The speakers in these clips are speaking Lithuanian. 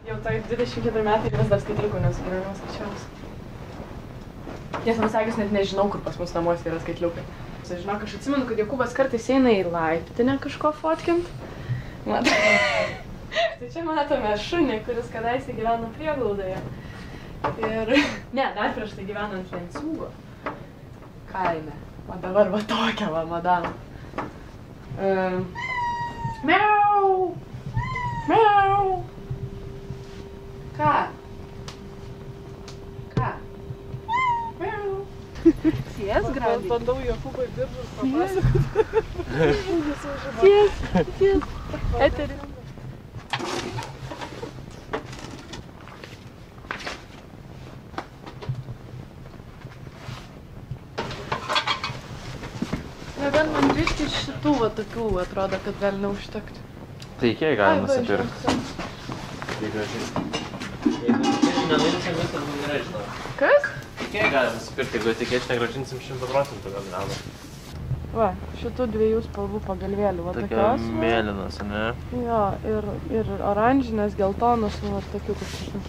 Jau tai 24 metai ir vis dar skaitliukų nesugyvenimas skaičiaus. Tiesą pasakius, net nežinau, kur pas mus namuose yra skaitliukai. Žinok, aš atsimenu, kad Jokūbas kartais eina į laiptinę kažko fotkint. Tai čia matome šunį, kuris kadaise gyveno prieglaudoje. Ir... Ne, dar prieš tai gyveno ant Lenciūgo kaime. O dabar va tokia va, madama. Miau! Miau! Ką? Ką? Miau! Ties, Grandi? Bandau Jokūbai biržus papasakoti. Ties. Eterį. Nebent man biškai šitų va tokių atrodo, kad gali neužtekti. Tai kiek galima nusipirkti? Kas? Kiek galima nusipirkti, jeigu etikėčių negrąžinsim 100% gal gaudo. Va, šitų dviejų spalvų pagalvėlių, va tokios. Tokia mėlynas, ne? Jo, ir oranžinės, geltonos, nu, va tokių kažkokių.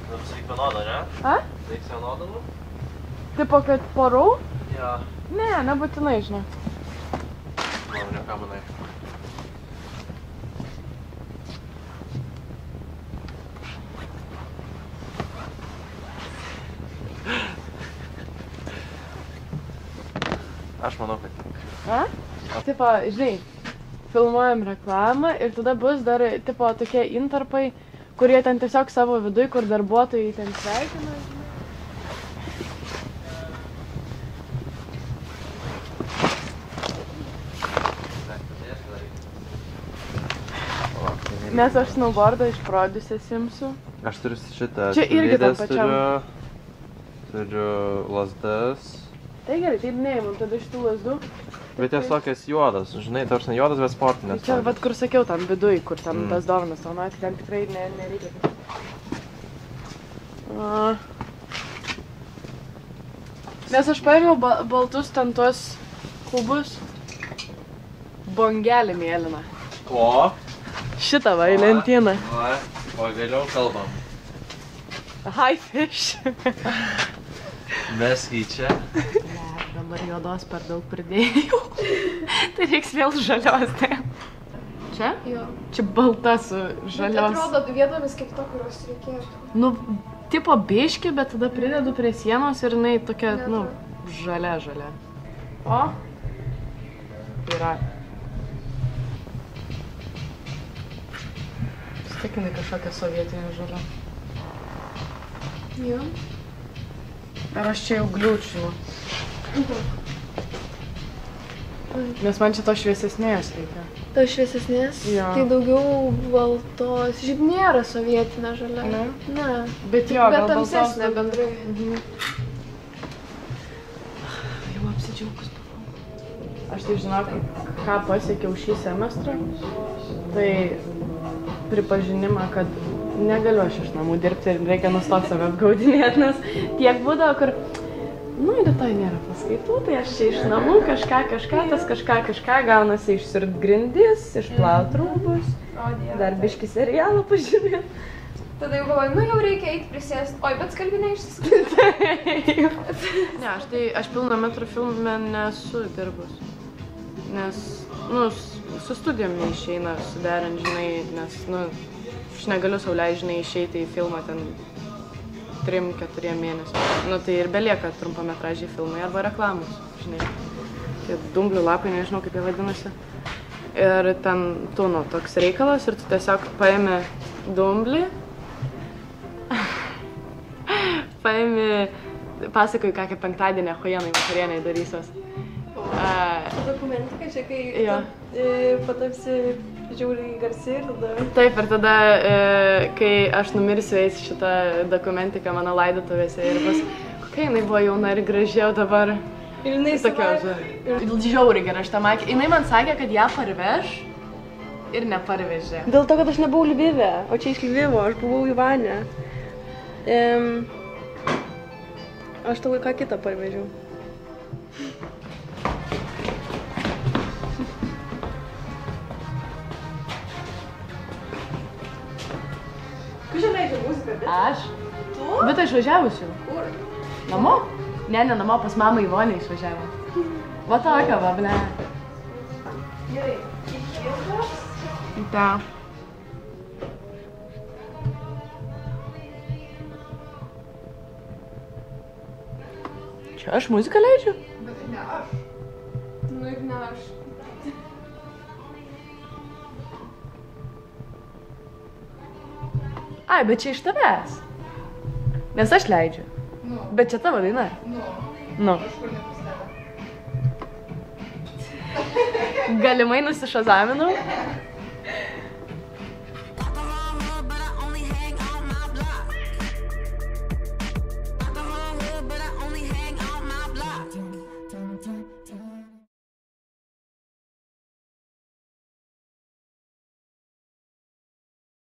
Nu, tai vienodą, ne? A? Reiks vienodą, nu? Tipo, kad porų? Jo. Ne, nebūtinai, žinau. Man, ne, ką manai? Aš manau, kad tinka. A? Tipo, žinai, filmuojam reklamą ir tada bus dar, tipo, tokie intarpai, kurie ten tiesiog savo viduj, kur darbuotojai ten sveikina, žinai. Nes aš snowboardą iš Produsės imsiu. Aš turiu šitą. Čia irgi tam pačiam. Turiu lasdas. Tai gerai, tai neimam tada šitų lazdų. Bet tiesiog esi juodas, žinai, tarsi juodas, bet sportinės. Tai čia, vat, kur sakiau, tam viduj, kur tam tas dovanas taunuoti, ten tikrai nereikia. Nes aš paėmiau baltus ten tuos kubus. Bongelį mėlyną. O? Šitą va, į lentyną. O vėliau kalbam. Hi fish. Mes į čia. Ne, dabar juodos per daug pridėjau. Tai reiks vėl žalios, tai. Čia? Jo. Čia balta su žalios. Bet atrodo vietomis kaip to, kurios reikėtų. Nu, tipo biški, bet tada pridedu prie sienos ir jinai tokia, nu, žalia. O? Yra. Stikinai kažkokia sovietinė žalia. Jo. Ar aš čia jau gliūčinu? Nes man čia to šviesesnės reikia. To šviesesnės? Jo. Tai daugiau baltos. Šiaip nėra sovietinė žalia. Ne? Ne. Bet jo, Bet gal baltos. tamsesnė bendrai. Jau apsidžiaugus buvau. Aš tai žinok, ką pasiekiau šį semestrą, tai pripažinimą, kad negaliu aš iš namų dirbti ir reikia nustoti save apgaudinėti, nes tiek būdavo, kur, nu, rytoj nėra paskaitų, tai aš čia iš namų kažką gaunasi išsiurt grindis, išplaut rūbus, dar biškį serialą pažiūrėti. Tada jau galvoju, nu jau reikia eiti prisėsti. Oi, bet skalbinė išsiskirti. Ne, aš pilno metro filme nesu dirbus, nes, nu, su studijom neišeina suderint, žinai, nes, nu, aš negaliu sau leist, žinai, išeiti į filmą ten 3-4 mėnesių. Nu, tai ir belieka trumpametražiai filmai arba reklamos, žinai. Tai dumblių lapai, nežinau, kaip jie vadinasi. Ir ten, tu, nu, toks reikalas ir tu tiesiog paimi dumblį, pasakoju, kokią penktadienį huijenai vakarienei darysios. Dokumentika čia, kai patapsi žiauriai garsi ir tada... Taip, ir tada, kai aš numirsiu, eis šitą dokumentiką mano laidotuvėse ir bus, kokia jinai buvo jauna ir gražiau dabar. Ir jinai Žiauriai gerai šitą maikį. Jinai man sakė, kad ją parveš ir neparvežė. Dėl to, kad aš nebuvau Lvive, o čia iš Lvivo, aš buvau Ivane. Aš tau ką kitą parvežiau. Tu žinai, leidži muziką, bet... Aš? Tu? Bet aš išvažiavusiu. Kur? Namo? Ne, namo, pas mamą Ivonę išvažiavo. Va tokia, va, ble. Gerai. Išėtos? Ta. Čia aš muziką leidžiu? Bet ne aš. Nu ir ne aš. Ai, bet čia iš tavęs. Nes aš leidžiu. Nu. Bet čia tavo daina. Nu. Kažkur nepasitavę. Galimai nusišazaminau.